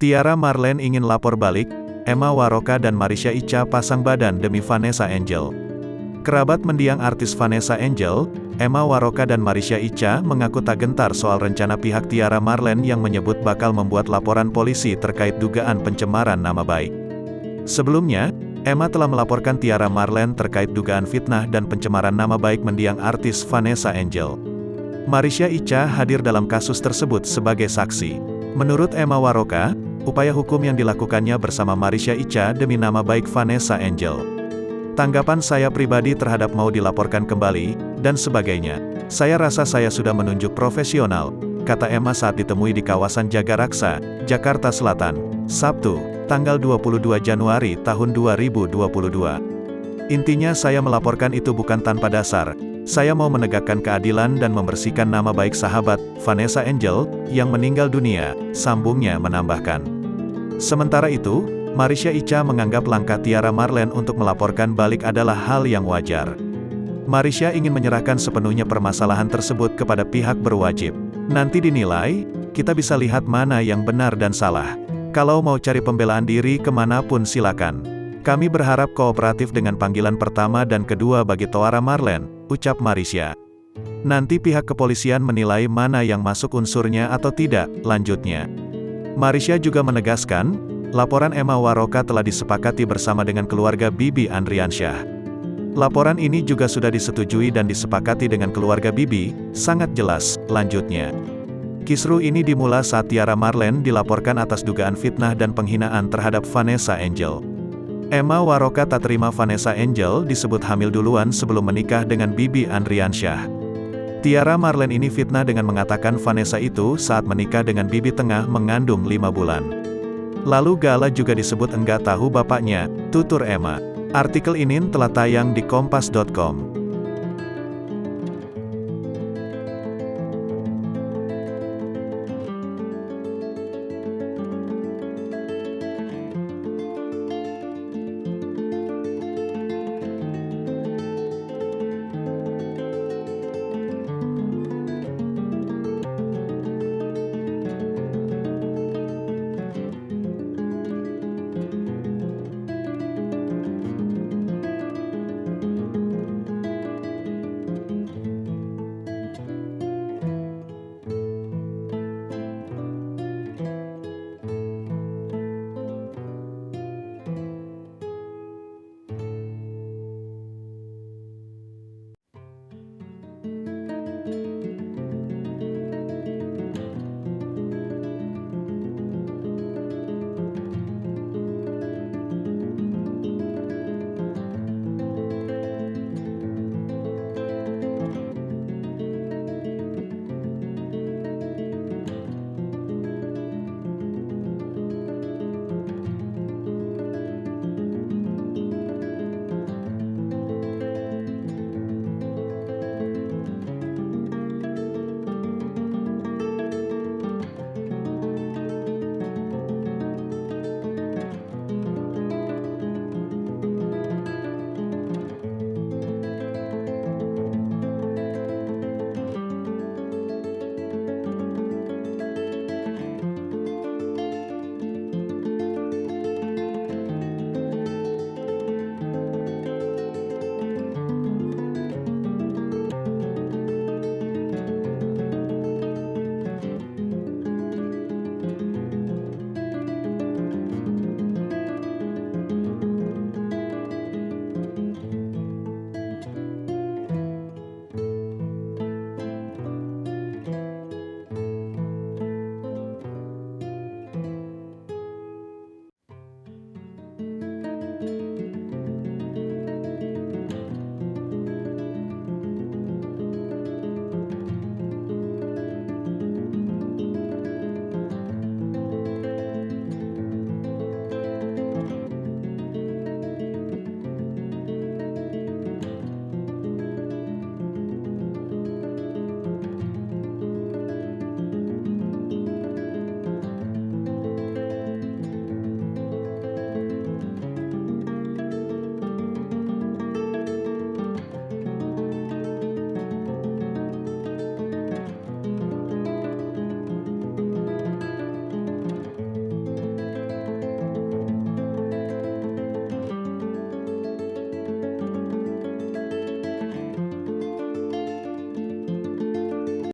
Tiara Marlene ingin lapor balik, Emma Waroka dan Marisha Icha pasang badan demi Vanessa Angel. Kerabat mendiang artis Vanessa Angel, Emma Waroka dan Marisha Icha mengaku tak gentar soal rencana pihak Tiara Marlene yang menyebut bakal membuat laporan polisi terkait dugaan pencemaran nama baik. Sebelumnya, Emma telah melaporkan Tiara Marlene terkait dugaan fitnah dan pencemaran nama baik mendiang artis Vanessa Angel. Marisha Icha hadir dalam kasus tersebut sebagai saksi. Menurut Emma Waroka, upaya hukum yang dilakukannya bersama Marisha Icha demi nama baik Vanessa Angel. Tanggapan saya pribadi terhadap mau dilaporkan kembali, dan sebagainya. Saya rasa saya sudah menunjuk profesional, kata Emma saat ditemui di kawasan Jagaraksa, Jakarta Selatan, Sabtu, tanggal 22 Januari tahun 2022. Intinya saya melaporkan itu bukan tanpa dasar. Saya mau menegakkan keadilan dan membersihkan nama baik sahabat, Vanessa Angel, yang meninggal dunia, sambungnya menambahkan. Sementara itu, Marisha Icha menganggap langkah Tiara Marlene untuk melaporkan balik adalah hal yang wajar. Marisha ingin menyerahkan sepenuhnya permasalahan tersebut kepada pihak berwajib. Nanti dinilai, kita bisa lihat mana yang benar dan salah. Kalau mau cari pembelaan diri kemanapun silakan. Kami berharap kooperatif dengan panggilan pertama dan kedua bagi Tiara Marlene, ucap Marisha. Nanti pihak kepolisian menilai mana yang masuk unsurnya atau tidak, lanjutnya. Marisha juga menegaskan, laporan Emma Waroka telah disepakati bersama dengan keluarga Bibi Andriansyah. Laporan ini juga sudah disetujui dan disepakati dengan keluarga Bibi, sangat jelas, lanjutnya. Kisru ini dimulai saat Tiara Marlene dilaporkan atas dugaan fitnah dan penghinaan terhadap Vanessa Angel. Emma Waroka tak terima Vanessa Angel disebut hamil duluan sebelum menikah dengan Bibi Andriansyah. Tiara Marlene ini fitnah dengan mengatakan Vanessa itu saat menikah dengan Bibi tengah mengandung 5 bulan. Lalu Gala juga disebut enggak tahu bapaknya, tutur Emma. Artikel ini telah tayang di kompas.com.